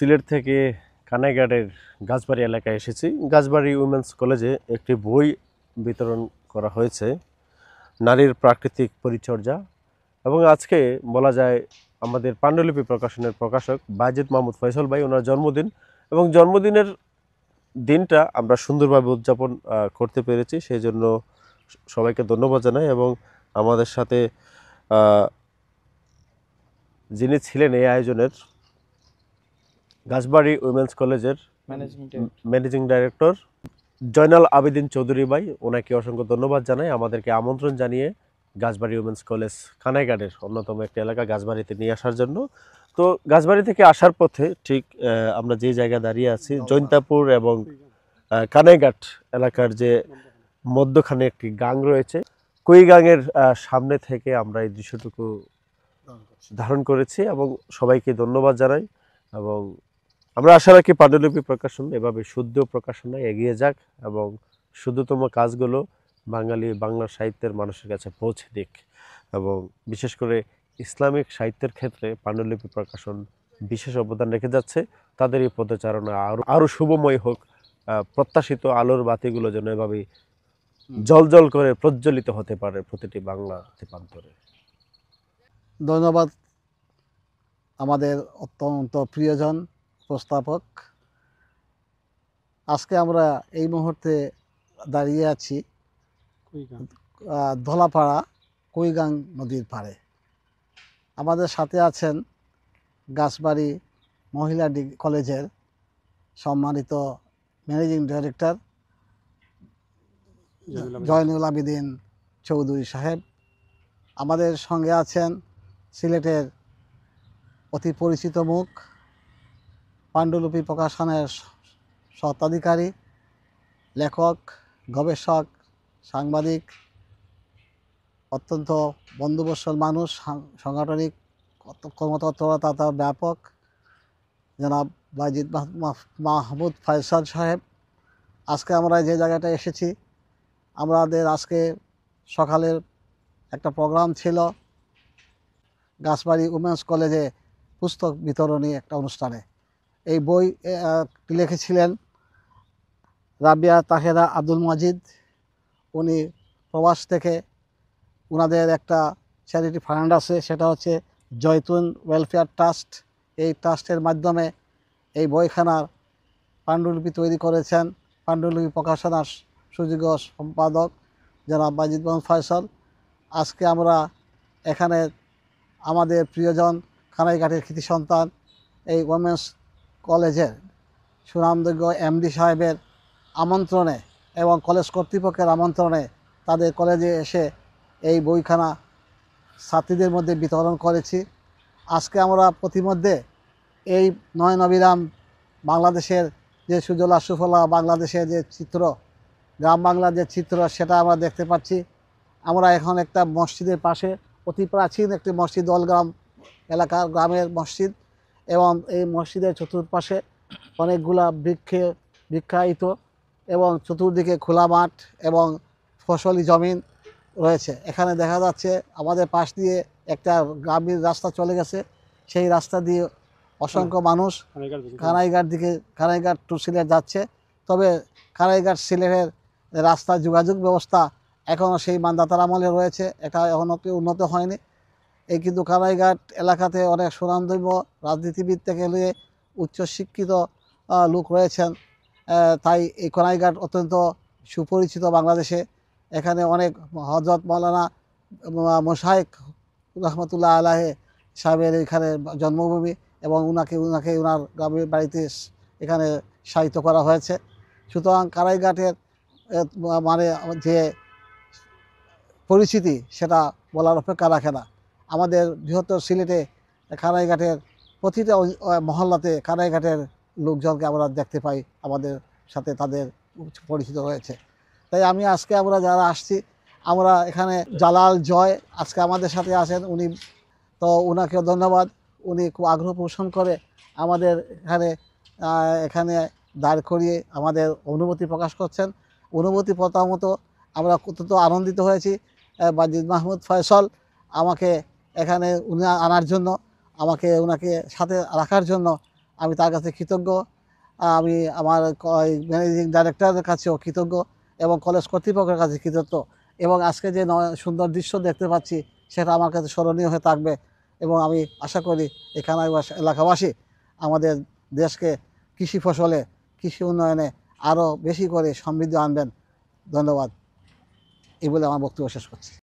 সিলেট থেকে কানাইঘাটের গাছবাড়ি এলাকায় এসেছি। গাছবাড়ি উইমেন্স কলেজে একটি বই বিতরণ করা হয়েছে, নারীর প্রাকৃতিক পরিচর্যা। এবং আজকে বলা যায় আমাদের পাণ্ডুলিপি প্রকাশনের প্রকাশক বায়েজিদ মাহমুদ ফয়সল ভাই, ওনার জন্মদিন, এবং জন্মদিনের দিনটা আমরা সুন্দরভাবে উদযাপন করতে পেরেছি। সেই জন্য সবাইকে ধন্যবাদ জানাই। এবং আমাদের সাথে যিনি ছিলেন এই আয়োজনের গাছবাড়ি উইমেন্স কলেজের ম্যানেজিং ডাইরেক্টর জয়নাল আবেদিন চৌধুরী ভাই, ওনাকে অসংখ্য ধন্যবাদ জানাই আমাদেরকে আমন্ত্রণ জানিয়ে গাছবাড়ি উইমেন্স কলেজ কানাইঘাটের অন্যতম একটি এলাকা গাছবাড়িতে নিয়ে আসার জন্য। তো গাছবাড়ি থেকে আসার পথে ঠিক আমরা যে জায়গায় দাঁড়িয়ে আছি, জৈন্তাপুর এবং কানাইঘাট এলাকার যে মধ্যখানে একটি গাং রয়েছে, কুইগাংয়ের সামনে থেকে আমরা এই দৃশ্যটুকু ধারণ করেছি এবং সবাইকে ধন্যবাদ জানাই। এবং আমরা আশা রাখি পাণ্ডুলিপি প্রকাশন এভাবে শুদ্ধ প্রকাশনায় এগিয়ে যাক এবং শুদ্ধতম কাজগুলো বাংলা সাহিত্যের মানুষের কাছে পৌঁছে দিক। এবং বিশেষ করে ইসলামিক সাহিত্যের ক্ষেত্রে পাণ্ডুলিপি প্রকাশন বিশেষ অবদান রেখে যাচ্ছে। তাদের এই পদচারণা আরও শুভময় হোক, প্রত্যাশিত আলোর বাতিগুলো যেন এভাবেই জল করে প্রজ্বলিত হতে পারে প্রতিটি বাংলা দ্বীপান্তরে। ধন্যবাদ আমাদের অত্যন্ত প্রিয়জন প্রস্তাবক। আজকে আমরা এই মুহূর্তে দাঁড়িয়ে আছি ধলাপাড়া কুইগাং নদীর পাড়ে। আমাদের সাথে আছেন গাছবাড়ি মহিলা কলেজের সম্মানিত ম্যানেজিং ডাইরেক্টর জয়নুল আবেদিন চৌধুরী সাহেব। আমাদের সঙ্গে আছেন সিলেটের অতি পরিচিত মুখ, পাণ্ডুলিপি প্রকাশনের স্বত্বাধিকারী, লেখক, গবেষক, সাংবাদিক, অত্যন্ত বন্ধুবৎসল মানুষ, সাংগঠনিক কর্মতৎপরতা ব্যাপক জনাব বায়েজিদ মাহমুদ ফয়সল সাহেব। আজকে আমরা যে জায়গাটায় এসেছি, আমাদের আজকে সকালের একটা প্রোগ্রাম ছিল গাছবাড়ি উমেন্স কলেজে পুস্তক বিতরণী একটা অনুষ্ঠানে। এই বই লিখেছিলেন রাবিয়া তাহেরা আব্দুল মজিদ। উনি প্রবাস থেকে ওনাদের একটা চ্যারিটি ফান্ড আছে, সেটা হচ্ছে জয়তুন ওয়েলফেয়ার ট্রাস্ট। এই ট্রাস্টের মাধ্যমে এই বইখানার পাণ্ডুলিপি তৈরি করেছেন পাণ্ডুলিপি প্রকাশনার সুযোগ্য সম্পাদক জনাব বায়েজিদ মাহমুদ ফয়সল। আজকে আমরা এখানে আমাদের প্রিয়জন কানাইঘাটের কৃতি সন্তান এই উইমেন্স কলেজের সুনামযোগ্য এমডি সাহেবের আমন্ত্রণে এবং কলেজ কর্তৃপক্ষের আমন্ত্রণে তাদের কলেজে এসে এই বইখানা ছাত্রীদের মধ্যে বিতরণ করেছি। আজকে আমরা প্রতিমধ্যে এই নয়ন অবিরাম বাংলাদেশের যে সুজলা সুফলা বাংলাদেশের যে চিত্র, গ্রাম বাংলার যে চিত্র, সেটা আমরা দেখতে পাচ্ছি। আমরা এখন একটা মসজিদের পাশে, অতি প্রাচীন একটি মসজিদ, দলগ্রাম এলাকার গ্রামের মসজিদ, এবং এই মসজিদের চতুর্পাশে অনেকগুলা বৃক্ষায়িত এবং চতুর্দিকে খোলা মাঠ এবং ফসলি জমিন রয়েছে। এখানে দেখা যাচ্ছে আমাদের পাশ দিয়ে একটা গ্রামীণ রাস্তা চলে গেছে, সেই রাস্তা দিয়ে অসংখ্য মানুষ কানাইঘাট টু সিলেট যাচ্ছে। তবে কানাইঘাট সিলেটের রাস্তা যোগাযোগ ব্যবস্থা এখনও সেই মান্দাতার আমলে রয়েছে, এটা এখনও উন্নত হয়নি। এই কিন্তু কানাইঘাট এলাকাতে অনেক সুনামধন্য রাজনীতিবিদ থেকে নিয়ে উচ্চশিক্ষিত লোক রয়েছেন, তাই এই কানাইঘাট অত্যন্ত সুপরিচিত বাংলাদেশে। এখানে অনেক হযরত মাওলানা মোশায়েখ রহমতুল্লাহ আলাহে সাহেবের এখানে জন্মভূমি, এবং ওনাকে ওনার গ্রামের বাড়িতে এখানে শায়িত করা হয়েছে। সুতরাং কানাইঘাটের মানে যে পরিচিতি, সেটা বলার অপেক্ষা রাখে না। আমাদের বৃহত্তর সিলেটে কানাইঘাটের প্রতিটা মহল্লাতে কানাইঘাটের লোকজনকে আমরা দেখতে পাই, আমাদের সাথে তাদের পরিচিত রয়েছে। তাই আজকে আমরা যারা আসছি, আমরা এখানে জালাল জয় আজকে আমাদের সাথে আছেন, উনি তো ওনাকেও ধন্যবাদ। উনি খুব আগ্রহ পোষণ করে আমাদের এখানে দাঁড় করিয়ে আমাদের অনুভূতি প্রকাশ করছেন। অনুভূতি প্রথমত আমরা অত্যন্ত আনন্দিত হয়েছি বায়েজিদ মাহমুদ ফয়সল আমাকে এখানে আনার জন্য, ওনাকে সাথে রাখার জন্য আমি তার কাছে কৃতজ্ঞ। আমি আমার ম্যানেজিং ডাইরেক্টরের কাছেও কৃতজ্ঞ এবং কলেজ কর্তৃপক্ষের কাছে কৃতজ্ঞ। এবং আজকে যে সুন্দর দৃশ্য দেখতে পাচ্ছি সেটা আমার কাছে স্মরণীয় হয়ে থাকবে। এবং আমি আশা করি এই কানাইবাস এলাকাবাসী আমাদের দেশকে কৃষি ফসলে, কৃষি উন্নয়নে আরও বেশি করে সমৃদ্ধি আনবেন। ধন্যবাদ। এই বলে আমার বক্তব্য শেষ করছি।